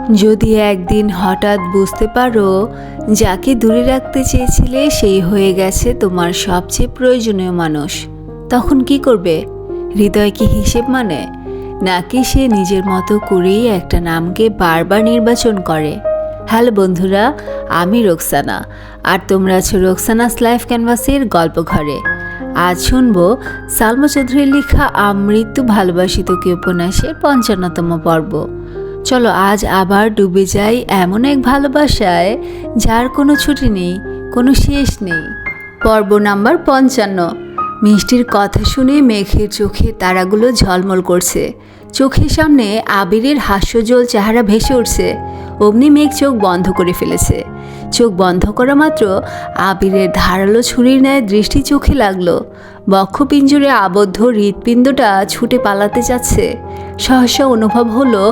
যদি একদিন হঠাৎ বুঝতে পারো যাকে দূরে রাখতে চেয়েছিলে সেই হয়ে গেছে তোমার সবচেয়ে প্রয়োজনীয় মানুষ, তখন কি করবে? হৃদয় কি হিসেব মানে, নাকি সে নিজের মতো করেই একটা নামকে বারবার নির্বাচন করে? হ্যালো বন্ধুরা, আমি রোকসানা, আর তোমরা আছো রোকসানাস লাইফ ক্যানভাসের গল্প ঘরে। আজ শুনবো সালমা চৌধুরীর লেখা আমৃত্যু ভালোবাসি তোকে উপন্যাসের ৫৫তম পর্ব। চলো আজ আবার ডুবে যাই এমন এক ভালোবাসায় যার কোনো ছুটি নেই, কোনো শেষ নেই। পর্ব নাম্বার ৫৫। মিষ্টির কথা শুনে মেঘের চোখে তারাগুলো ঝলমল করছে। চোখের সামনে আবিরের হাস্যজ্জ্বল চেহারা ভেসে উঠছে। অমনি মেঘ চোখ বন্ধ করে ফেলেছে। চোখ বন্ধ করা মাত্র আবিরের ধারালো ছুরির ন্যায় দৃষ্টি চোখে লাগলো। বক্ষপিঞ্জরে আবদ্ধ হৃৎপিণ্ডটা ছুটে পালাতে যাচ্ছে। সহসা অনুভব হলো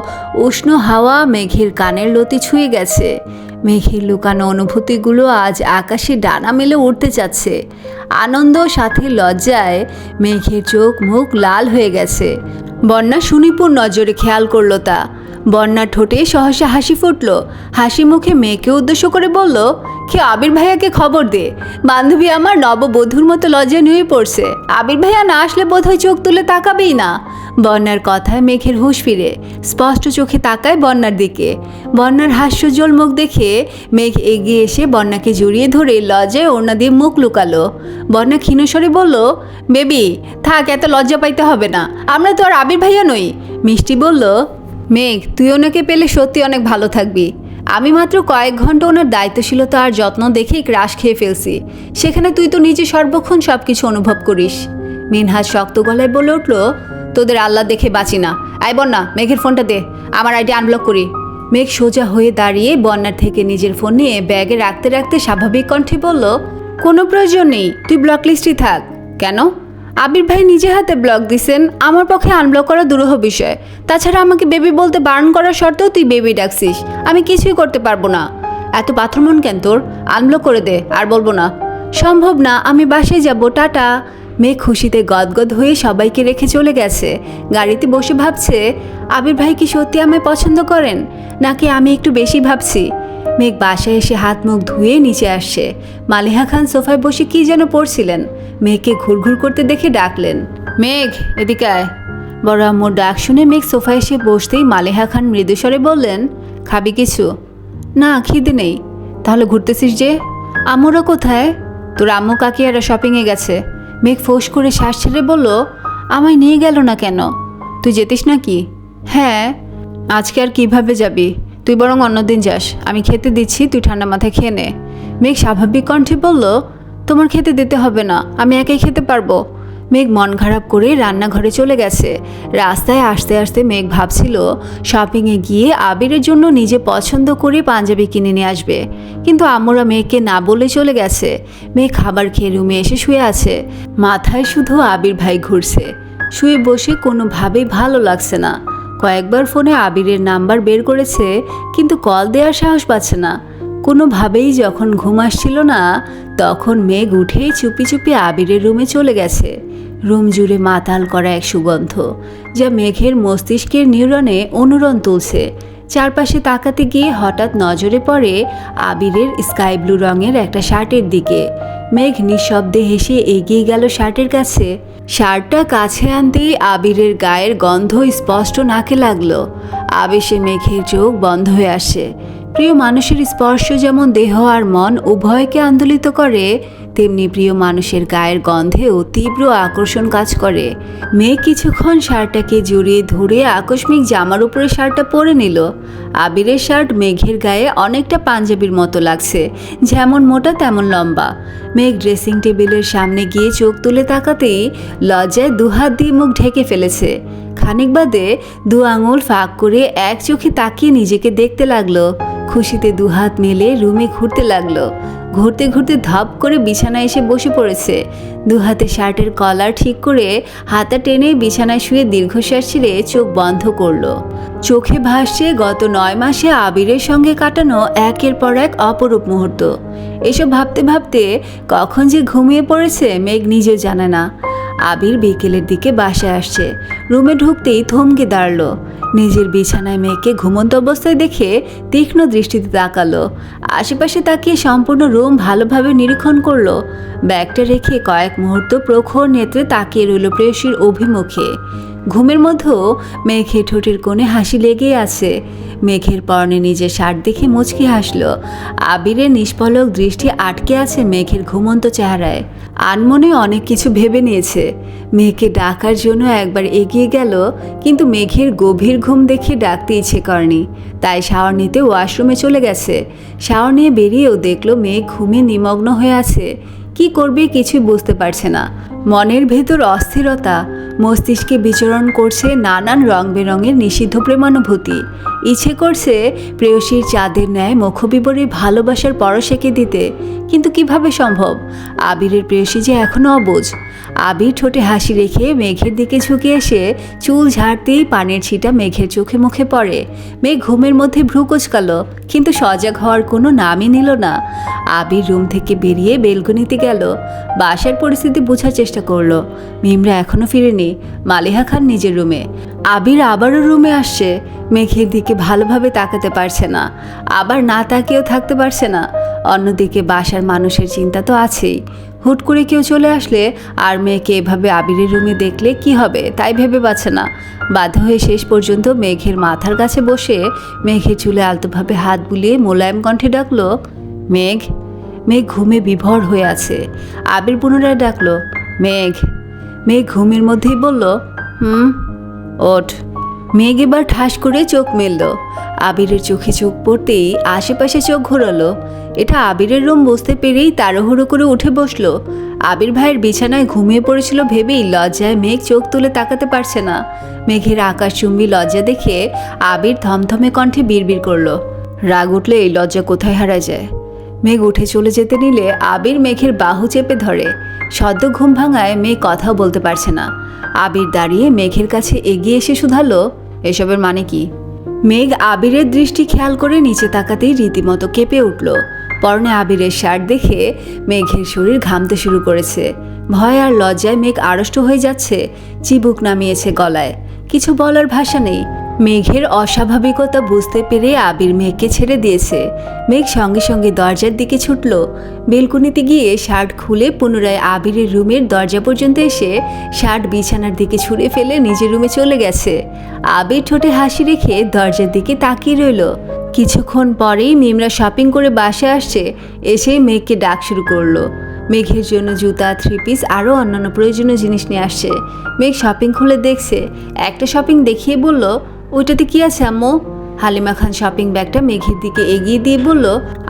উষ্ণ হাওয়া মেঘের কানের লতি ছুঁয়ে গেছে। মেঘের লুকানো অনুভূতিগুলো আজ আকাশে ডানা মেলে উঠতে যাচ্ছে। আনন্দ সাথে লজ্জায় মেঘের চোখ মুখ লাল হয়ে গেছে। বন্যা সুনিপুণ নজরে খেয়াল করলো তা। বন্যার ঠোঁটে সহসা হাসি ফুটল। হাসি মুখে মেয়েকে উদ্দেশ্য করে বলল, কি আবির ভাইয়াকে খবর দে, বান্ধবী আমার নববধূর মতো লজ্জায় নুয়ে পড়ছে। আবির ভাইয়া না আসলে বোধহয় চোখ তুলে তাকাবেই না। বন্যার কথায় মেঘের হুঁশ ফিরে স্পষ্ট চোখে তাকায় বন্যার দিকে। বন্যার হাস্যজ্জ্বল মুখ দেখে মেঘ এগিয়ে এসে বন্যাকে জড়িয়ে ধরে লজ্জায় ওড়না দিয়ে মুখ লুকালো। বন্যা ক্ষীণস্বরে বলল, বেবি থাক, এত লজ্জা পাইতে হবে না, আমরা তো আর আবির ভাইয়া নই। মিষ্টি বলল, মেঘ তুই ওনাকে পেলে সত্যি অনেক ভালো থাকবি। আমি মাত্র কয়েক ঘন্টা ওনার দায়িত্বশীলতা আর যত্ন দেখেই ক্রাশ খেয়ে ফেলছি, সেখানে তুই তো নিজে সর্বক্ষণ সব কিছু অনুভব করিস। মিনহাজ শক্ত গলায় বলে উঠল, তোদের আল্লাহ দেখে বাঁচি না। আই বন্যা, মেঘের ফোনটা দে, আমার আইডি আনব্লক করি। মেঘ সোজা হয়ে দাঁড়িয়ে বন্যার থেকে নিজের ফোন নিয়ে ব্যাগে রাখতে রাখতে স্বাভাবিক কণ্ঠে বলল, কোনো প্রয়োজন নেই, তুই ব্লক লিস্টই থাক। কেন? আবির ভাই নিজে হাতে ব্লক দিছেন, আমার পক্ষে আনব্লক করা দুরূহ বিষয়। তাছাড়া আমাকে বেবি বলতে বারণ করার শর্তেও তুই বেবি ডাকছিস, আমি কিছুই করতে পারবো না। এত পাথরমন কেন তোর? আনব্লক করে দে, আর বলবো না। সম্ভব না, আমি বাসায় যাব, টাটা। মেয়ে খুশিতে গদগদ হয়ে সবাইকে রেখে চলে গেছে। গাড়িতে বসে ভাবছে, আবির ভাই কি সত্যি আমায় পছন্দ করেন, নাকি আমি একটু বেশি ভাবছি। মেঘ বাসায় এসে হাত মুখ ধুয়ে নিচে আসছে। মালিহা খান সোফায় বসে কি যেন পড়ছিলেন। মেঘকে ঘুরঘুর করতে দেখে ডাকলেন, মেঘ এদিকে আয়। বড় আম্মুর ডাক শুনে মেঘ সোফায় এসে বসতেই মালিহা খান মৃদুস্বরে বললেন, খাবি কিছু? না, খিদে নেই। তাহলে ঘুরতেছিস যে? আম্মুরা কোথায়? তোর আম্মু কাকিয়ারা শপিংয়ে গেছে। মেঘ ফোঁস করে শ্বাস ছেড়ে বলল, আমায় নিয়ে গেল না কেন? তুই যেতিস নাকি? হ্যাঁ। আজকে আর কিভাবে যাবি? তুই বরং অন্যদিন যাস, আমি খেতে দিচ্ছি, তুই ঠান্ডা মাথায় খেয়ে নে। মেঘ স্বাভাবিক কণ্ঠে বলল, তোমার খেতে দিতে হবে না, আমি একাই খেতে পারবো। মেঘ মন খারাপ করে রান্নাঘরে চলে গেছে। রাস্তায় আসতে আসতে মেঘ ভাবছিল শপিংয়ে গিয়ে আবিরের জন্য নিজে পছন্দ করে পাঞ্জাবি কিনে নিয়ে আসবে, কিন্তু আম্মুরা মেঘকে না বলে চলে গেছে। মেঘ খাবার খেয়ে রুমে এসে শুয়ে আছে। মাথায় শুধু আবির ভাই ঘুরছে। শুয়ে বসে কোনোভাবেই ভালো লাগছে না। কয়েকবার ফোনে আবিরের নাম্বার বের করেছে, কিন্তু কল দেওয়ার সাহস পাচ্ছে না। কোনোভাবেই যখন ঘুম আসছিল না, তখন মেঘ উঠেই চুপি চুপি আবিরের রুমে চলে গেছে। রুম জুড়ে মাতাল করা এক সুগন্ধ, যা মেঘের মস্তিষ্কের নিউরনে অনুরণ তুলছে। চারপাশে তাকাতে গিয়ে হঠাৎ নজরে পড়ে আবিরের স্কাই ব্লু রঙের একটা শার্টের দিকে। মেঘ নিঃশব্দে হেসে এগিয়ে গেল শার্টের কাছে। শার্টটা কাছে আনতেই আবিরের গায়ের গন্ধ স্পষ্ট নাকে লাগলো। আবেশে মেঘের চোখ বন্ধ হয়ে আসে। প্রিয় মানুষের স্পর্শ যেমন দেহ আর মন উভয়কে আন্দোলিত করে, তেমনি প্রিয় মানুষের গায়ের গন্ধেও তীব্র আকর্ষণ কাজ করে। মেঘ কিছুক্ষণ শার্টটাকে জড়িয়ে ধরে আকস্মিক জামার উপরে শার্টটা পরে নিল। আবিরের শার্ট মেঘের গায়ে অনেকটা পাঞ্জাবির মতো লাগছে, যেমন মোটা তেমন লম্বা। মেঘ ড্রেসিং টেবিলের সামনে গিয়ে চোখ তুলে তাকাতেই লজ্জায় দুহাত দিয়ে মুখ ঢেকে ফেলেছে। খানিক বাদে দু আঙুল ফাঁক করে এক চোখে তাকিয়ে নিজেকে দেখতে লাগলো। খুশিতে দুহাত মেলে রুমে ঘুরতে লাগলো। ঘুরতে ঘুরতে ধপ করে বিছানায় এসে বসে পড়েছে। দুহাতে শার্টের কলার ঠিক করে হাতা টেনে বিছানায় শুয়ে দীর্ঘশ্বাস ছেড়ে চোখ বন্ধ করলো। চোখে ভাসছে গত 9 মাসে আবিরের সঙ্গে কাটানো একের পর এক অপরূপ মুহূর্ত। এসব ভাবতে ভাবতে কখন যে ঘুমিয়ে পড়েছে মেঘ নিজেও জানে না। আবির বিকেলের দিকে বাসায় আসছে। রুমে ঢুকতেই থমকে দাঁড়ালো। নিজের বিছানায় মেয়েকে ঘুমন্ত অবস্থায় দেখে তীক্ষ্ণ দৃষ্টিতে তাকালো। আশেপাশে তাকিয়ে সম্পূর্ণ রুম ভালোভাবে নিরীক্ষণ করলো। ব্যাগটা রেখে কয়েক মুহূর্ত প্রখর নেত্রে তাকিয়ে রইল প্রেয়সীর অভিমুখে। ঘুমের মধ্যেও মেঘের ঠোঁটের কোণে হাসি লেগেই আছে। মেঘের পরনে নিজের শার্ট দেখে মুচকি হাসল। আবিরের নিষ্পলক দৃষ্টি আটকে আছে মেঘের ঘুমন্ত চেহারায়। আনমনে অনেক কিছু ভেবে নিয়েছে। মেঘকে ডাকার জন্য একবার এগিয়ে গেল, কিন্তু মেঘের গভীর ঘুম দেখে ডাকতে ইচ্ছে করেনি। তাই শাওয়ার নিতে ওয়াশরুমে চলে গেছে। শাওয়ার নিয়ে বেরিয়েও দেখলো মেঘ ঘুমে নিমগ্ন হয়ে আছে। কি করবে কিছুই বুঝতে পারছে না। মনের ভেতর অস্থিরতা, মস্তিষ্কে বিচরণ করছে নানান রং বেরঙের নিষিদ্ধ প্রেমানুভূতি। ইচ্ছে করছে প্রেয়সীর চাঁদের ন্যায় মুখবিবরে ভালোবাসার পরশ এঁকে দিতে, কিন্তু কিভাবে সম্ভব? আবিরের প্রেয়সী যে এখনও অবুঝ। আবির ঠোঁটে হাসি রেখে মেঘের দিকে ঝুঁকে এসে চুল ঝাড়তেই পানির ছিটা মেঘের চোখে মুখে পড়ে। মেঘ ঘুমের মধ্যে ভ্রু কুঁচকালো, কিন্তু সজাগ হওয়ার কোনো নামই নিল না। আবির রুম থেকে বেরিয়ে বেলকনিতে গেল। বাসার পরিস্থিতি বোঝার চেষ্টা করলো। মিমরা এখনো ফিরেনি। মালিহা খান নিজের রুমে। আবির আবারও রুমে আসছে। মেঘের দিকে ভালোভাবে তাকাতে পারছে না, আবার না তাকিয়েও থাকতে পারছে না। অন্যদিকে বাসার মানুষের চিন্তা তো আছেই। হুট করে কেউ চলে আসলে আর মেয়েকে এভাবে আবিরের রুমে দেখলে কি হবে তাই ভেবে পাচ্ছে না। বাধ্য হয়ে শেষ পর্যন্ত মেঘের মাথার কাছে বসে মেঘের চুলে আলতোভাবে হাত বুলিয়ে মোলায়েম কণ্ঠে ডাকলো, মেঘ। মেঘ ঘুমে বিভোর হয়ে আছে। আবির পুনরায় ডাকলো, মেঘ। মেঘ ঘুমের মধ্যেই বলল, ওঠ। মেঘ এবার ঠাস করে চোখ মেলল। আবিরের চোখে চোখ পড়তেই আশেপাশে চোখ ঘোরালো। এটা আবিরের রুম বুঝতে পেরেই তাড়াহুড়ো করে উঠে বসলো। আবির ভাইয়ের বিছানায় ঘুমিয়ে পড়েছিল ভেবেই লজ্জায় মেঘ চোখ তুলে তাকাতে পারছে না। মেঘের আকাশচুম্বী লজ্জা দেখে আবির থমথমে কণ্ঠে বিড়বিড় করলো, রাগ উঠলে এই লজ্জা কোথায় হারা যায়। মেঘ উঠে চলে যেতে নিলে আবির মেঘের বাহু চেপে ধরে। সদ্য ঘুম ভাঙায় মেঘ কথাও বলতে পারছে না। আবির দাঁড়িয়ে মেঘের কাছে এগিয়ে এসে শুধালো, এসবের মানে কি? মেঘ আবিরের দৃষ্টি খেয়াল করে নিচে তাকাতেই রীতিমতো কেঁপে উঠল। পরনে আবিরের শার্ট দেখে মেঘের শরীর ঘামতে শুরু করেছে। ভয় আর লজ্জায় মেঘ আড়ষ্ট হয়ে যাচ্ছে। চিবুক নামিয়েছে গলায়। কিছু বলার ভাষা নেই। মেঘের অস্বাভাবিকতা বুঝতে পেরে আবির মেঘকে ছেড়ে দিয়েছে। মেঘ সঙ্গে সঙ্গে দরজার দিকে ছুটল। বেলকনিতে গিয়ে শার্ট খুলে পুনরায় আবিরের রুমের দরজা পর্যন্ত এসে শার্ট বিছানার দিকে ছুঁড়ে ফেলে নিজের রুমে চলে গেছে। আবির ঠোঁটে হাসি রেখে দরজার দিকে তাকিয়ে রইল। কিছুক্ষণ পরেই মিমরা শপিং করে বাসায় আসছে। এসেই মেঘকে ডাক শুরু করলো। মেঘের জন্য জুতা, 3 পিস আরও অন্যান্য প্রয়োজনীয় জিনিস নিয়ে আসছে। মেঘ শপিং খুলে দেখছে। একটা শপিং দেখিয়ে বলল, ওইটাতে কি আছে আম্মু? হালিমা খান শপিং ব্যাগটা মেঘের দিকে এগিয়ে দিয়ে বলল,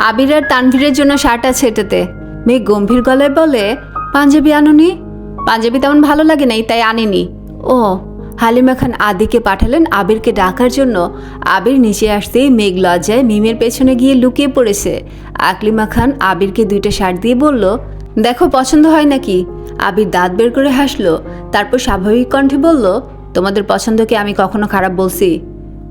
আবির আর তানভীরের জন্য শার্ট আছে এটাতে। মেঘ গম্ভীর গলায় বলে, পাঞ্জাবি আনোনি? পাঞ্জাবি তেমন ভালো লাগে নাই তাই আনিনি। ও। হালিমা খান আদিকে পাঠালেন আবিরকে ডাকার জন্য। আবির নিচে আসতেই মেঘ লজ্জায় মিমের পেছনে গিয়ে লুকিয়ে পড়েছে। আকলিমা খান আবিরকে 2টা শার্ট দিয়ে বলল, দেখো পছন্দ হয় নাকি? আবির দাঁত বের করে হাসলো। তারপর স্বাভাবিক কণ্ঠে বলল, তোমাদের পছন্দকে আমি কখনো খারাপ বলছি?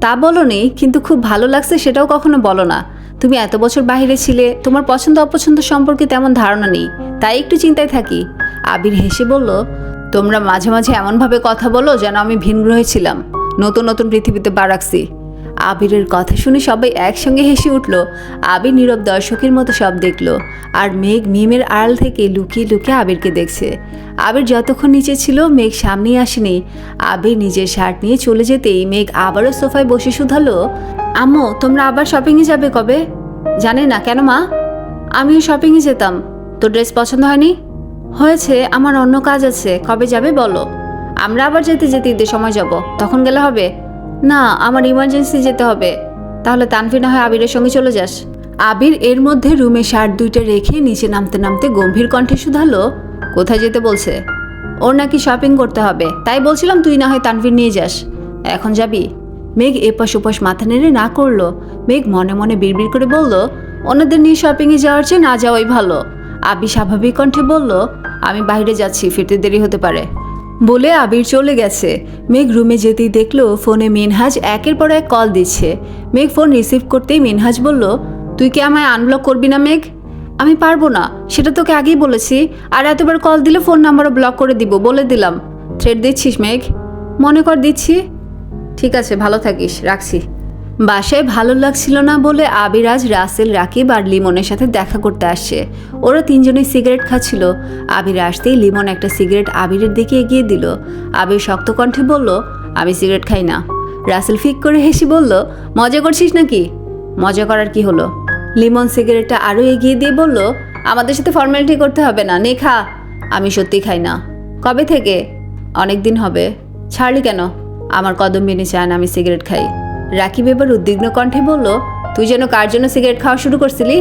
তা বলনি, কিন্তু খুব ভালো লাগছে সেটাও কখনো বলো না। তুমি এত বছর বাইরে ছিলে, তোমার পছন্দ অপছন্দ সম্পর্কে তেমন ধারণা নেই, তাই একটু চিন্তায় থাকি। আবির হেসে বলল, তোমরা মাঝে মাঝে এমনভাবে কথা বলো যেন আমি ভিনগ্রহে ছিলাম, নতুন নতুন পৃথিবীতে পা রাখছি। আবিরের কথা শুনে সবাই একসঙ্গে হেসে উঠল। আবির নীরব দর্শকের মতো সব দেখল। আর মেঘ মিমের আড়াল থেকে লুকিয়ে লুকিয়ে আবিরকে দেখছে। আবির যতক্ষণ নিচে ছিল মেঘ সামনেই আসেনি। আবির নিজের শার্ট নিয়ে চলে যেতেই মেঘ আবারও সোফায় বসে শুধালো, আম্মু তোমরা আবার শপিংয়ে যাবে কবে? জানি না। কেন মা? আমিও শপিংয়ে যেতাম। তোর ড্রেস পছন্দ হয়নি? হয়েছে, আমার অন্য কাজ আছে। কবে যাবে বলো? আমরা আবার যেতে যেতে ঈদের সময় যাব, তখন গেলে হবে? না, আমার ইমার্জেন্সি যেতে হবে। তাহলে তানভীর না হয় আবিরের সঙ্গে চলে যাস। আবির এর মধ্যে রুমে শার্ট 2টা রেখে নিচে নামতে নামতে গম্ভীর কণ্ঠে শুধালো, কোথায় যেতে বলছে? ওর নাকি শপিং করতে হবে, তাই বলছিলাম তুই না হয় তানভীর নিয়ে যাস। এখন যাবি? মেঘ এপাশ ওপাশ মাথা নেড়ে না করলো। মেঘ মনে মনে বিড়বিড় করে বলল, অন্যদের নিয়ে শপিংয়ে যাওয়ার চেয়ে না যাওয়াই ভালো। আবির স্বাভাবিক কণ্ঠে বলল, আমি বাইরে যাচ্ছি, ফিরতে দেরি হতে পারে। বলে আবির চলে গেছে। মেঘ রুমে যেতেই দেখলো ফোনে মিনহাজ একের পর এক কল দিচ্ছে। মেঘ ফোন রিসিভ করতেই মিনহাজ বলল, তুই কি আমায় আনব্লক করবি না মেঘ? আমি পারবো না, সেটা তোকে আগেই বলেছি। আর এতবার কল দিলে ফোন নাম্বারও ব্লক করে দিব, বলে দিলাম। থ্রেট দিচ্ছিস মেঘ? মনে কর দিচ্ছি। ঠিক আছে, ভালো থাকিস, রাখছি। বাসায় ভালো লাগছিল না বলে আবির আজ রাসেল, রাকিব আর লিমনের সাথে দেখা করতে আসছে। ওরা তিনজনেই সিগারেট খাচ্ছিল। আবির আসতেই লিমন একটা সিগারেট আবিরের দিকে এগিয়ে দিল। আবির শক্ত কণ্ঠে বলল, আমি সিগারেট খাই না। রাসেল ফিক করে হেসে বলল, মজা করছিস নাকি? মজা করার কি হলো? লিমন সিগারেটটা আরও এগিয়ে দিয়ে বলল, আমাদের সাথে ফর্মালিটি করতে হবে না, নে খা। আমি সত্যি খাই না। কবে থেকে? অনেক দিন হবে। ছাড়লি কেন? আমার কদম বিনি চায় না আমি সিগারেট খাই। রাকিব এবার উদ্বিগ্ন কণ্ঠে বলল, তুই যেন কার জন্য সিগারেট খাওয়া শুরু করছিলি?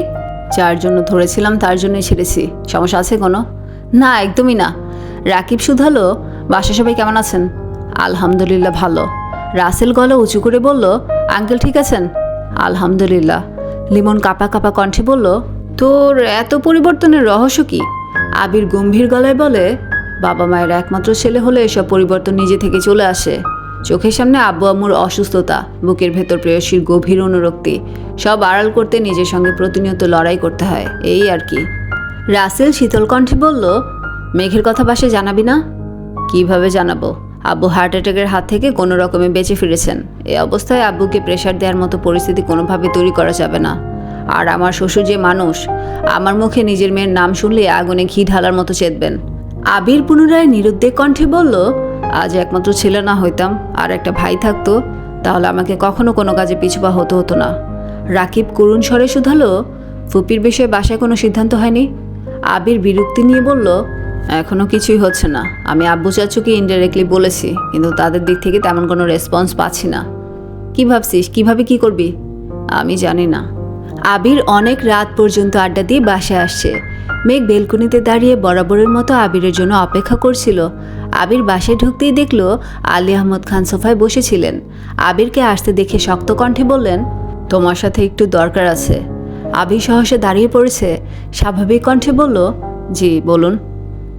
যার জন্য ধরেছিলাম তার জন্যই ছেড়েছি। সমস্যা আছে কোনো? না, একদমই না। রাকিব শুধালো, বাসা সবাই কেমন আছেন? আলহামদুলিল্লাহ ভালো। রাসেল গলা উঁচু করে বলল, আঙ্কেল ঠিক আছেন? আলহামদুলিল্লাহ। লিমন কাঁপা কাঁপা কণ্ঠে বলল, তোর এত পরিবর্তনের রহস্য কি? আবির গম্ভীর গলায় বলে, বাবা মায়ের একমাত্র ছেলে হলে এসব পরিবর্তন নিজে থেকে চলে আসে। চোখের সামনে আব্বু আম্মুর অসুস্থতা, বুকের ভেতর প্রেয়সীর গভীর অনুরক্তি, সব আড়াল করতে নিজের সঙ্গে প্রতিনিয়ত লড়াই করতে হয়, এই আর কি। রাসেল শীতল কণ্ঠে বলল, মেঘের কথা বাসায় জানাবি না? কিভাবে জানাবো? আব্বু হার্ট অ্যাটাকের হাত থেকে কোনো রকমে বেঁচে ফিরেছেন। এই অবস্থায় আব্বুকে প্রেশার দেওয়ার মতো পরিস্থিতি কোনোভাবে তৈরি করা যাবে না। আর আমার শ্বশুর যে মানুষ, আমার মুখে নিজের মেয়ের নাম শুনলে আগুনে ঘি ঢালার মতো চেতবেন। আবির পুনরায় নিরুদ্বেগ কণ্ঠে বলল, আজ একমাত্র ছেলে না হইতাম, আর একটা ভাই থাকতো, তাহলে আমাকে কখনো কোনো কাজে পিছুপা হতো না। রাকিব করুণ স্বরে শুধালো, ফুপির বিষয়ে বাসায় কোনো সিদ্ধান্ত হয়নি? আবির বিরক্তি নিয়ে বলল, এখনো কিছুই হচ্ছে না। আমি আব্বু চাচুকে ইনডাইরেক্টলি বলেছি, কিন্তু তাদের দিক থেকে তেমন কোনো রেসপন্স পাচ্ছি না। কি ভাবছিস, কিভাবে কি করবি? আমি জানি না। আবির অনেক রাত পর্যন্ত আড্ডা দিয়ে বাসায় আসছে। মেঘ বেলকনিতে দাঁড়িয়ে বরাবরের মতো আবিরের জন্য অপেক্ষা করছিল। আবির বাসায় ঢুকতেই দেখল আলী আহমদ খান সোফায় বসেছিলেন। আবিরকে আসতে দেখে শক্ত কণ্ঠে বললেন, তোমার সাথে একটু দরকার আছে। আবির সহসা দাঁড়িয়ে পড়েছে। স্বাভাবিক কণ্ঠে বলল, জি বলুন।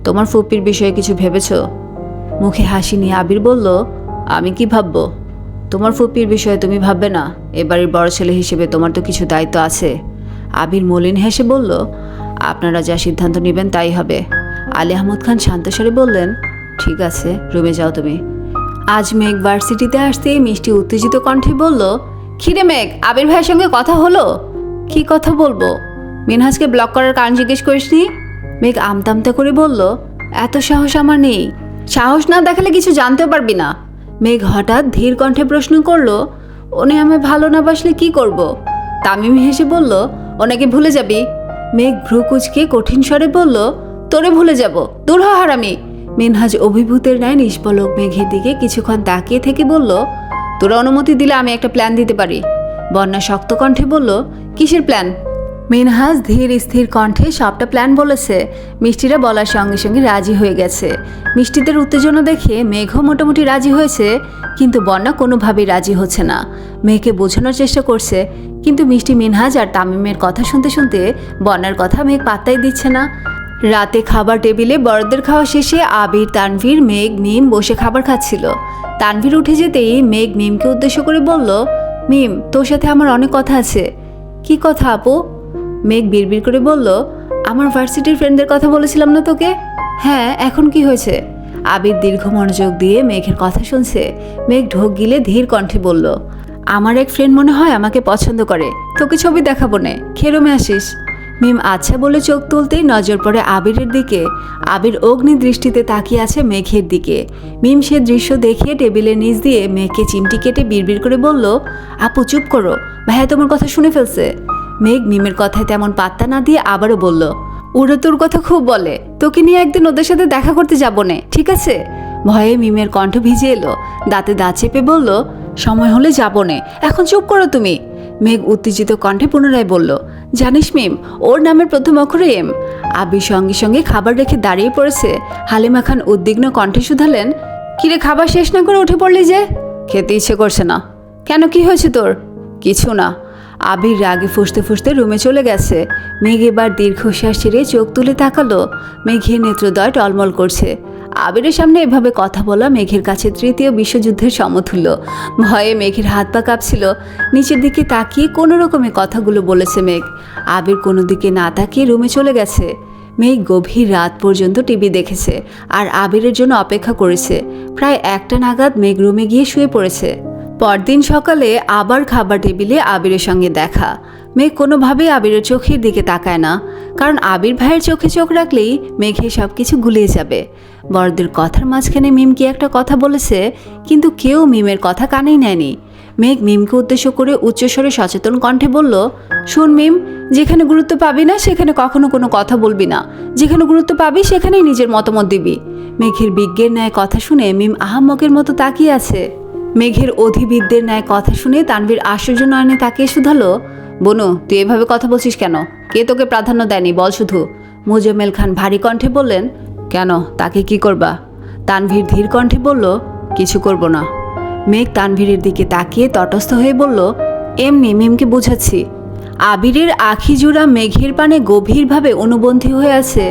তোমার ফুপির বিষয়ে কিছু ভেবেছ? মুখে হাসি নিয়ে আবির বলল, আমি কি ভাববো? তোমার ফুপির বিষয়ে তুমি ভাববে না? এবারের বড় ছেলে হিসেবে তোমার তো কিছু দায়িত্ব আছে। আবির মলিন হেসে বলল, আপনারা যা সিদ্ধান্ত নেবেন তাই হবে। আলী আহমদ খান শান্তস্বরে বললেন, ঠিক আছে, রুমে যাও তুমি। আজ মেঘ ভার্সিটিতে আসতে মিষ্টি উত্তেজিত কণ্ঠে বলল, খিরে মেঘ, আবির ভাইয়ের সঙ্গে কথা হলো? কি কথা বলবো? মিনহাজকে ব্লক করার কারণ জিজ্ঞেস করিসনি? মেঘ আমতামতা করে বলল, এত সাহস আমার নেই। সাহস না দেখালে কিছু জানতেও পারবি না। মেঘ হঠাৎ ধীর কণ্ঠে প্রশ্ন করল, উনি আমায় ভালো না বাসলে কি করব? তামিম হেসে বলল, ওনাকে ভুলে যাবি। মেঘ ভ্রু কুঁচকে কঠিন স্বরে বলল, তোরে ভুলে যাব, দূর হ হারামি। মিনহাজ অভিভূতের ন্যায় নিষ্পলক মেঘের দিকে কিছুক্ষণ তাকিয়ে থেকে বলল, তোরা অনুমতি দিলে আমি একটা প্ল্যান দিতে পারি। বন্যা শক্ত কণ্ঠে বলল, কিসের প্ল্যান? মিনহাজ ধীর স্থির কণ্ঠে সবটা প্ল্যান বলেছে। মিষ্টিরা বলার সঙ্গে সঙ্গে রাজি হয়ে গেছে। মিষ্টিদের উত্তেজনা দেখে মেঘও মোটামুটি রাজি হয়েছে, কিন্তু বন্যা কোনোভাবেই রাজি হচ্ছে না। মেঘকে বোঝানোর চেষ্টা করছে, কিন্তু মিষ্টি, মিনহাজ আর তামিমের কথা শুনতে শুনতে বন্যার কথা মেঘ পাত্তাই দিচ্ছে না। রাতে খাবার টেবিলে বড়দের খাওয়া শেষে আবির, তানভীর, মেঘ, মিম বসে খাবার খাচ্ছিল। তানভীর উঠে যেতেই মেঘ মিমকে উদ্দেশ্য করে বলল, মিম, তোর সাথে আমার অনেক কথা আছে। কি কথা আপু? মেঘ বিড়বিড় করে বলল, আমার ভার্সিটির ফ্রেন্ডদের কথা বলেছিলাম না তোকে? হ্যাঁ, এখন কি হয়েছে? আবির দীর্ঘ মনোযোগ দিয়ে মেঘের কথা শুনছে। মেঘ ঢোক গিলে ধীর কণ্ঠে বলল, আমার এক ফ্রেন্ড মনে হয় আমাকে পছন্দ করে, তোকে ছবি দেখাবো নে, খেরমে আসিস। মিম আচ্ছা বলে চোখ তুলতেই নজর পড়ে আবিরের দিকে। আবির অগ্নি দৃষ্টিতে তাকিয়ে আছে মেঘের দিকে। মিম সে দৃশ্য দেখিয়ে টেবিলের নিচ দিয়ে মেঘকে চিমটি কেটে বিড়বিড় করে বলল, আপু চুপ করো, ভাইয়া তোমার কথা শুনে ফেলছে। মেঘ মিমের কথায় তেমন পাত্তা না দিয়ে আবারও বলল, ওরা তোর কথা খুব বলে, তোকে নিয়ে একদিন ওদের সাথে দেখা করতে যাবো নে, ঠিক আছে? ভয়ে মিমের কণ্ঠ ভিজে এলো। দাঁতে দাঁত চেপে বলল, সময় হলে যাবো নে, এখন চুপ করো তুমি। মেঘ উত্তেজিত কণ্ঠে পুনরায় বলল, জানিস মিম, ওর নামের প্রথম অক্ষরে এম। আবির সঙ্গে সঙ্গে খাবার রেখে দাঁড়িয়ে পড়েছে। হালিমা খান উদ্বিগ্ন কণ্ঠে শুধালেন, কিরে, খাবার শেষ না করে উঠে পড়লি যে? খেতে ইচ্ছে করছে না। কেন, কি হয়েছে তোর? কিছু না। আবির রাগে ফুঁসতে ফুঁসতে রুমে চলে গেছে। মেঘ এবার দীর্ঘশ্বাস ছেড়ে চোখ তুলে তাকালো। মেঘের নেত্রদ্বয় টলমল করছে। আবিরের সামনে এভাবে কথা বলা মেঘের কাছে তৃতীয় বিশ্বযুদ্ধের সমতুল্য। ভয়ে মেঘের হাত পা কাঁপছিল। নিচের দিকে তাকিয়ে কোনো রকমে কথাগুলো বলেছে মেঘ। আবির কোনো দিকে না তাকিয়ে রুমে চলে গেছে। মেঘ গভীর রাত পর্যন্ত টিভি দেখেছে আর আবিরের জন্য অপেক্ষা করেছে। প্রায় 1টা নাগাদ মেঘ রুমে গিয়ে শুয়ে পড়েছে। পরদিন সকালে আবার খাবার টেবিলে আবিরের সঙ্গে দেখা। মেঘ কোনোভাবেই আবিরের চোখের দিকে তাকায় না, কারণ আবির ভাইয়ের চোখে চোখ রাখলেই মেঘে সব কিছু গুলিয়ে যাবে। বড়দের কথার মাঝখানে মিম কি একটা কথা বলেছে, কিন্তু কেউ মিমের কথা কানেই নেয়নি। মেঘ মিমকে উদ্দেশ্য করে উচ্চস্বরে সচেতন কণ্ঠে বলল, শোন মিম, যেখানে গুরুত্ব পাবি না সেখানে কখনো কোনো কথা বলবি না, যেখানে গুরুত্ব পাবি সেখানেই নিজের মতামত দিবি। মেঘের বিজ্ঞের ন্যায় কথা শুনে মিম আহাম্মকের মতো তাকিয়ে আছে। মেঘের অধিবিদ্যের ন্যায় কথা শুনে তানভীর আশ্চর্য নয়নে তাকিয়ে শুধালো, বনু, তুই এভাবে কথা বলছিস কেন? কে তোকে প্রাধান্য দেয়নি বল শুধু। মোজাম্মেল খান ভারী কণ্ঠে বললেন, কেন, তাকে কি করবা? তানভীর ধীর কণ্ঠে বলল, কিছু করব না। মেঘ তানভীরের দিকে তাকিয়ে তটস্থ হয়ে বলল, এমনি মিমকে বুঝাচ্ছি। আবিরের আখি জোড়া মেঘের পানে গভীরভাবে অনুবন্ধী হয়ে আছে।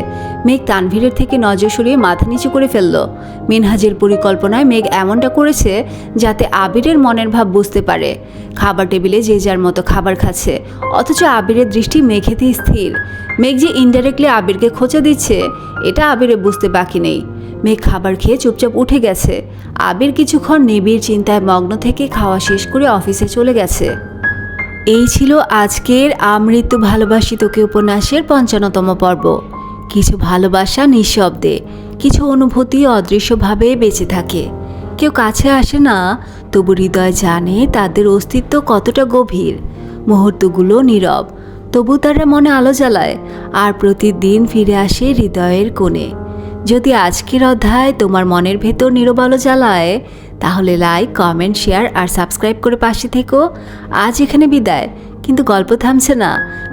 মেঘ তানভীরের থেকে নজর সরিয়ে মাথা নিচু করে ফেলল। মিনহাজের পরিকল্পনায় মেঘ এমনটা করেছে যাতে আবিরের মনের ভাব বুঝতে পারে। খাবার টেবিলে যে যার মতো খাবার খাচ্ছে, অথচ আবিরের দৃষ্টি মেঘেতেই স্থির। মেঘ যে ইনডাইরেক্টলি আবিরকে খোঁচা দিচ্ছে, এটা আবিরে বুঝতে বাকি নেই। মেঘ খাবার খেয়ে চুপচাপ উঠে গেছে। আবির কিছুক্ষণ নিবিড় চিন্তায় মগ্ন থেকে খাওয়া শেষ করে অফিসে চলে গেছে। এই ছিল আজকের আমৃত্যু ভালোবাসি তোকে উপন্যাসের ৫৫তম পর্ব। কিছু ভালোবাসা নিঃশব্দে, কিছু অনুভূতি অদৃশ্যভাবে বেঁচে থাকে। কেউ কাছে আসে না, তবু হৃদয় জানে তাদের অস্তিত্ব কতটা গভীর। মুহূর্তগুলো নীরব, তবু তারা মনে আলো জ্বালায় আর প্রতিদিন ফিরে আসে হৃদয়ের কোণে। যদি আজকের অধ্যায় তোমার মনের ভেতর নীরব আলো জ্বালায়, তাহলে লাইক, কমেন্ট, শেয়ার আর সাবস্ক্রাইব করে পাশে থেকো। আজ এখানে বিদায়, কিন্তু গল্প থামছে না,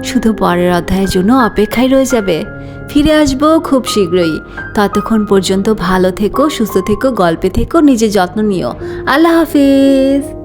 শুধু পরের অধ্যায়ের জন্য অপেক্ষায় রয়ে যাবে। ফিরে আসবো খুব শীঘ্রই। ততক্ষণ পর্যন্ত ভালো থেকো, সুস্থ থেকো, গল্পে থেকো, নিজের যত্ন নিও। আল্লাহ হাফিজ।